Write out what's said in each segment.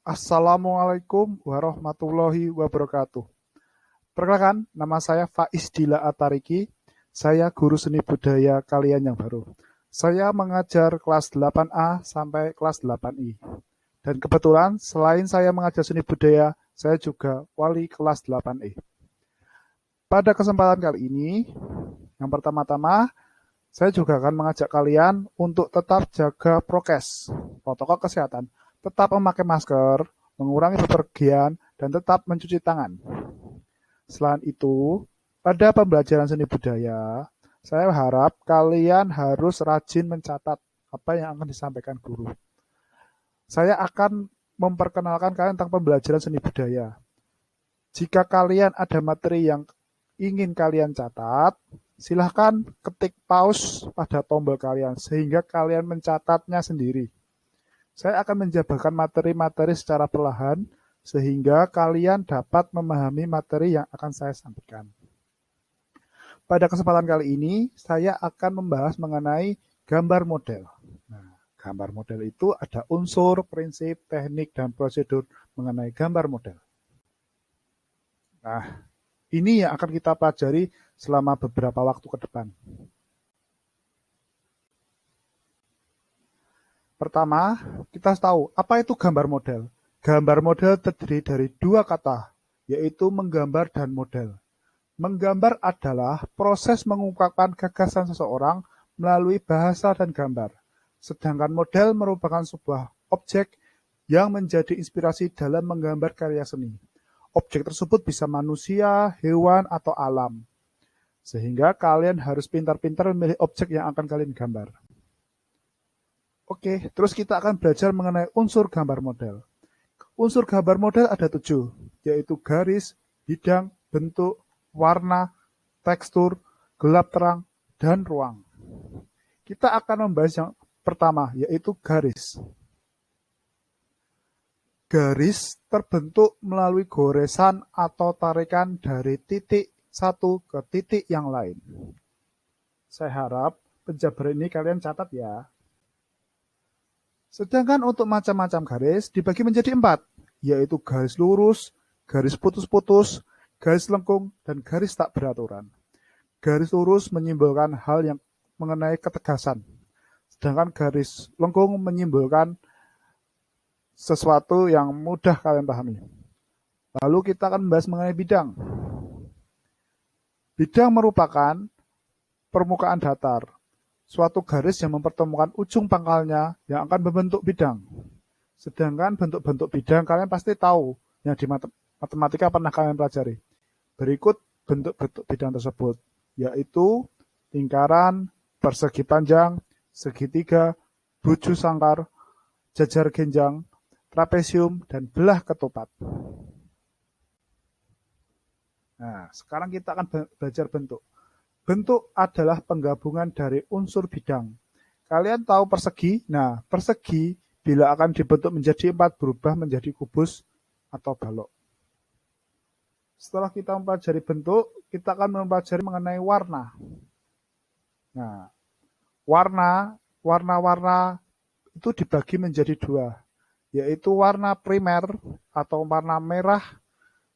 Assalamualaikum warahmatullahi wabarakatuh. Perkenalkan, nama saya Faiz Dila Atariki. Saya guru seni budaya kalian yang baru. Saya mengajar kelas 8A sampai kelas 8I. Dan kebetulan selain saya mengajar seni budaya, saya juga wali kelas 8E. Pada kesempatan kali ini, yang pertama-tama, saya juga akan mengajak kalian untuk tetap jaga prokes, protokol kesehatan, tetap memakai masker, mengurangi bepergian, dan tetap mencuci tangan. Selain itu, pada pembelajaran seni budaya, saya harap kalian harus rajin mencatat apa yang akan disampaikan guru. Saya akan memperkenalkan kalian tentang pembelajaran seni budaya. Jika kalian ada materi yang ingin kalian catat, silahkan ketik pause pada tombol kalian sehingga kalian mencatatnya sendiri. Saya akan menjabarkan materi-materi secara perlahan sehingga kalian dapat memahami materi yang akan saya sampaikan. Pada kesempatan kali ini, saya akan membahas mengenai gambar model. Nah, gambar model itu ada unsur, prinsip, teknik, dan prosedur mengenai gambar model. Nah, ini yang akan kita pelajari selama beberapa waktu ke depan. Pertama, kita tahu apa itu gambar model. Gambar model terdiri dari dua kata, yaitu menggambar dan model. Menggambar adalah proses mengungkapkan gagasan seseorang melalui bahasa dan gambar. Sedangkan model merupakan sebuah objek yang menjadi inspirasi dalam menggambar karya seni. Objek tersebut bisa manusia, hewan, atau alam. Sehingga kalian harus pintar-pintar memilih objek yang akan kalian gambar. Oke, terus kita akan belajar mengenai unsur gambar model. Unsur gambar model ada 7, yaitu garis, bidang, bentuk, warna, tekstur, gelap terang, dan ruang. Kita akan membahas yang pertama, yaitu garis. Garis terbentuk melalui goresan atau tarikan dari titik satu ke titik yang lain. Saya harap penjabaran ini kalian catat ya. Sedangkan untuk macam-macam garis dibagi menjadi 4, yaitu garis lurus, garis putus-putus, garis lengkung, dan garis tak beraturan. Garis lurus menyimbolkan hal yang mengenai ketegasan, sedangkan garis lengkung menyimbolkan sesuatu yang mudah kalian pahami. Lalu kita akan membahas mengenai bidang. Bidang merupakan permukaan datar, suatu garis yang mempertemukan ujung pangkalnya yang akan membentuk bidang. Sedangkan bentuk-bentuk bidang kalian pasti tahu yang di matematika pernah kalian pelajari. Berikut bentuk-bentuk bidang tersebut, yaitu lingkaran, persegi panjang, segitiga, buju sangkar, jajar genjang, trapesium, dan belah ketupat. Nah, sekarang kita akan belajar bentuk. Bentuk adalah penggabungan dari unsur bidang. Kalian tahu persegi? Nah, persegi bila akan dibentuk menjadi 4 berubah menjadi kubus atau balok. Setelah kita mempelajari bentuk, kita akan mempelajari mengenai warna. Nah, warna-warna itu dibagi menjadi 2, yaitu warna primer atau warna merah,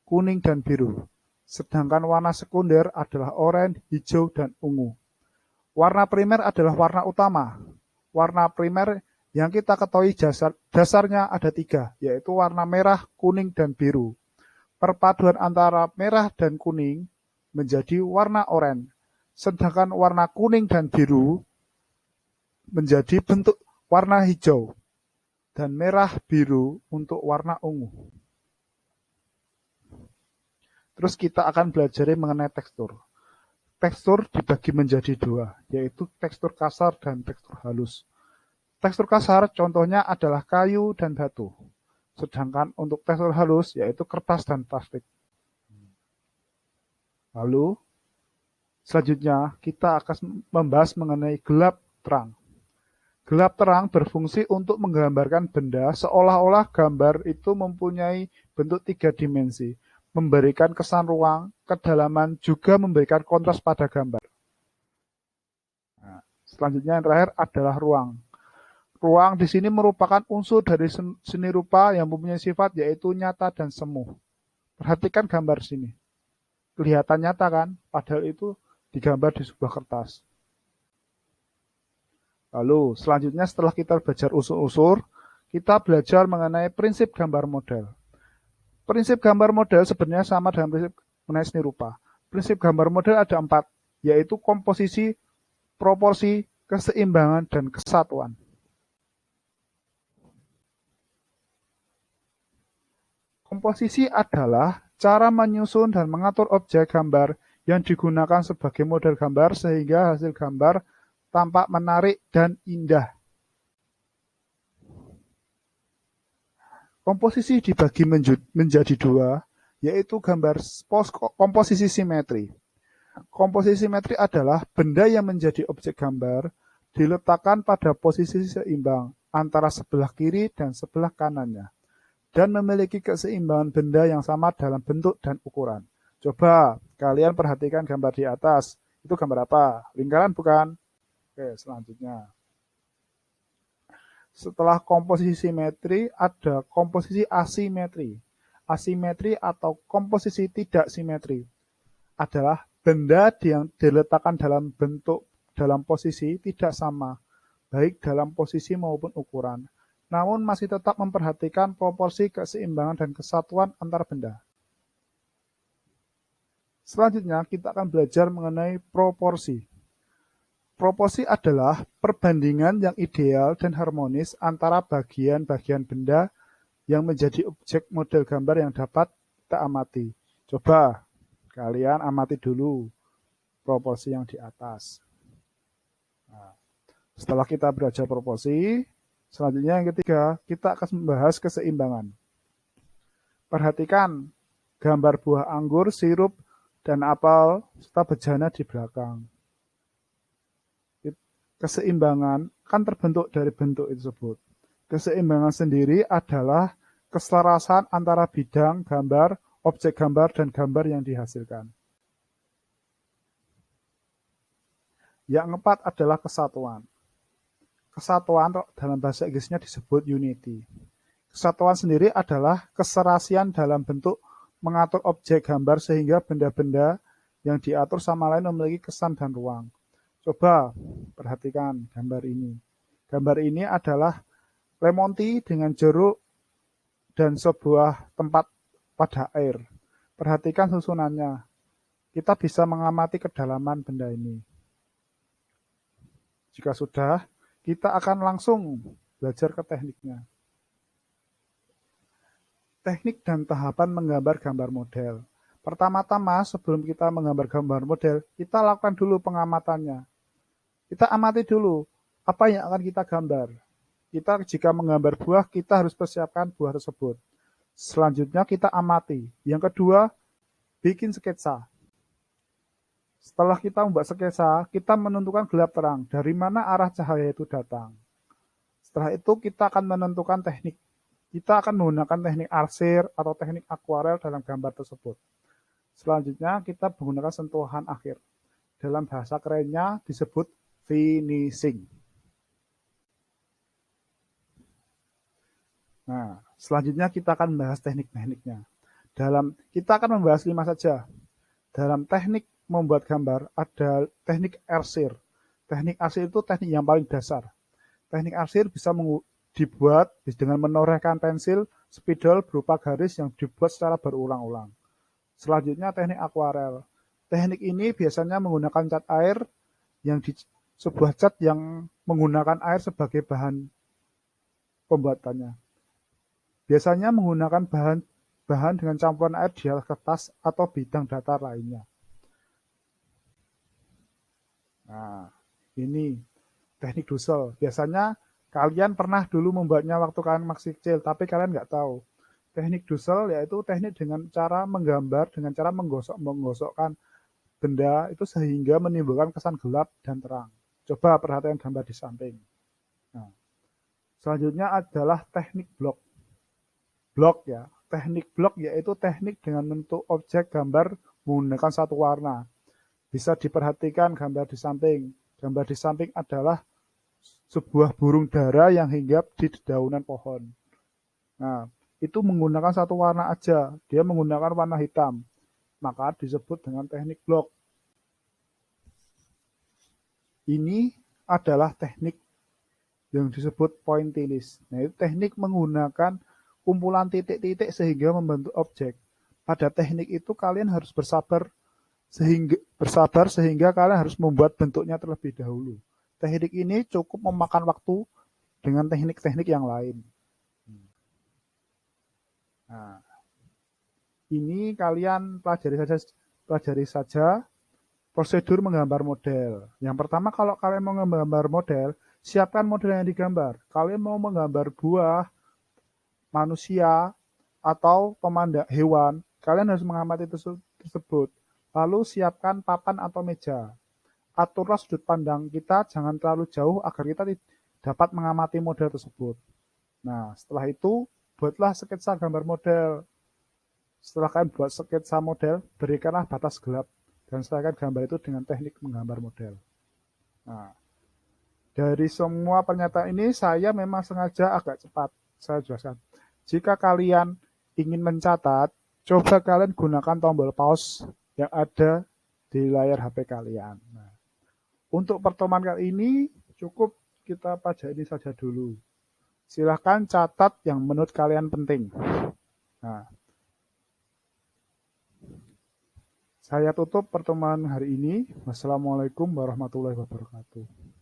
kuning, dan biru. Sedangkan warna sekunder adalah oranye, hijau, dan ungu. Warna primer adalah warna utama. Warna primer yang kita ketahui dasarnya ada 3, yaitu warna merah, kuning, dan biru. Perpaduan antara merah dan kuning menjadi warna oranye. Sedangkan warna kuning dan biru menjadi bentuk warna hijau. Dan merah biru untuk warna ungu. Terus kita akan belajar mengenai tekstur. Tekstur dibagi menjadi 2, yaitu tekstur kasar dan tekstur halus. Tekstur kasar contohnya adalah kayu dan batu. Sedangkan untuk tekstur halus yaitu kertas dan plastik. Lalu, selanjutnya kita akan membahas mengenai gelap terang. Gelap terang berfungsi untuk menggambarkan benda seolah-olah gambar itu mempunyai bentuk 3 dimensi. Memberikan kesan ruang, kedalaman, juga memberikan kontras pada gambar. Nah, selanjutnya yang terakhir adalah ruang. Ruang di sini merupakan unsur dari seni rupa yang mempunyai sifat yaitu nyata dan semu. Perhatikan gambar sini. Kelihatan nyata kan? Padahal itu digambar di sebuah kertas. Lalu selanjutnya setelah kita belajar unsur-unsur, kita belajar mengenai prinsip gambar model. Prinsip gambar model sebenarnya sama dengan prinsip mengenai seni rupa. Prinsip gambar model ada 4, yaitu komposisi, proporsi, keseimbangan, dan kesatuan. Komposisi adalah cara menyusun dan mengatur objek gambar yang digunakan sebagai model gambar sehingga hasil gambar tampak menarik dan indah. Komposisi dibagi menjadi 2, yaitu gambar komposisi simetri. Komposisi simetri adalah benda yang menjadi objek gambar diletakkan pada posisi seimbang antara sebelah kiri dan sebelah kanannya dan memiliki keseimbangan benda yang sama dalam bentuk dan ukuran. Coba kalian perhatikan gambar di atas. Itu gambar apa? Lingkaran bukan? Oke, selanjutnya. Setelah komposisi simetri, ada komposisi asimetri. Asimetri atau komposisi tidak simetri adalah benda yang diletakkan dalam bentuk dalam posisi tidak sama, baik dalam posisi maupun ukuran, namun masih tetap memperhatikan proporsi, keseimbangan, dan kesatuan antar benda. Selanjutnya, kita akan belajar mengenai proporsi. Proporsi adalah perbandingan yang ideal dan harmonis antara bagian-bagian benda yang menjadi objek model gambar yang dapat kita amati. Coba kalian amati dulu proporsi yang di atas. Nah, setelah kita belajar proporsi, selanjutnya yang ketiga, kita akan membahas keseimbangan. Perhatikan gambar buah anggur, sirup, dan apel, serta bejana di belakang. Keseimbangan kan terbentuk dari bentuk tersebut. Keseimbangan sendiri adalah keselarasan antara bidang gambar, objek gambar, dan gambar yang dihasilkan. Yang keempat adalah kesatuan. Kesatuan dalam bahasa Inggrisnya disebut unity. Kesatuan sendiri adalah keserasian dalam bentuk mengatur objek gambar sehingga benda-benda yang diatur sama lain memiliki kesan dan ruang. Coba perhatikan gambar ini. Gambar ini adalah lemon tea dengan jeruk dan sebuah tempat pada air. Perhatikan susunannya. Kita bisa mengamati kedalaman benda ini. Jika sudah, kita akan langsung belajar ke tekniknya. Teknik dan tahapan menggambar gambar model. Pertama-tama, sebelum kita menggambar gambar model, kita lakukan dulu pengamatannya. Kita amati dulu apa yang akan kita gambar. Kita jika menggambar buah, kita harus persiapkan buah tersebut. Selanjutnya kita amati. Yang kedua, bikin sketsa. Setelah kita membuat sketsa, kita menentukan gelap terang, dari mana arah cahaya itu datang. Setelah itu kita akan menentukan teknik. Kita akan menggunakan teknik arsir atau teknik akuarel dalam gambar tersebut. Selanjutnya kita menggunakan sentuhan akhir. Dalam bahasa kerennya disebut finishing. Nah, selanjutnya kita akan membahas teknik-tekniknya. Kita akan membahas 5 saja. Dalam teknik membuat gambar ada teknik arsir. Teknik arsir itu teknik yang paling dasar. Teknik arsir bisa dibuat dengan menorehkan pensil spidol berupa garis yang dibuat secara berulang-ulang. Selanjutnya teknik akuarel. Teknik ini biasanya menggunakan cat air sebuah cat yang menggunakan air sebagai bahan pembuatannya. Biasanya menggunakan bahan dengan campuran air di atas kertas atau bidang datar lainnya. Nah, ini teknik dusel. Biasanya kalian pernah dulu membuatnya waktu kalian masih kecil, tapi kalian nggak tahu. Teknik dusel yaitu teknik dengan cara menggambar, dengan cara menggosokkan benda itu sehingga menimbulkan kesan gelap dan terang. Coba perhatikan gambar di samping. Nah, selanjutnya adalah teknik blok. Blok ya. Teknik blok yaitu teknik dengan bentuk objek gambar menggunakan satu warna. Bisa diperhatikan gambar di samping. Gambar di samping adalah sebuah burung dara yang hinggap di dedaunan pohon. Nah, itu menggunakan satu warna aja, dia menggunakan warna hitam, maka disebut dengan teknik blok. Ini adalah teknik yang disebut pointillist. Nah, itu teknik menggunakan kumpulan titik-titik sehingga membentuk objek. Pada teknik itu kalian harus bersabar sehingga kalian harus membuat bentuknya terlebih dahulu. Teknik ini cukup memakan waktu dengan teknik-teknik yang lain. Nah, ini kalian pelajari saja prosedur menggambar model. Yang pertama, kalau kalian mau menggambar model, siapkan model yang digambar. Kalian mau menggambar buah, manusia, atau pemandak hewan, kalian harus mengamati tersebut. Lalu siapkan papan atau meja. Aturlah sudut pandang kita jangan terlalu jauh agar kita dapat mengamati model tersebut. Nah, setelah itu buatlah sketsa gambar model. Setelah kalian buat sketsa model, berikanlah batas gelap dan selesaikan gambar itu dengan teknik menggambar model. Nah, dari semua pernyataan ini saya memang sengaja agak cepat saya jelaskan. Jika kalian ingin mencatat, coba kalian gunakan tombol pause yang ada di layar HP kalian. Nah, untuk pertemuan kali ini cukup kita pada ini saja dulu. Silahkan catat yang menurut kalian penting. Nah, saya tutup pertemuan hari ini. Wassalamualaikum warahmatullahi wabarakatuh.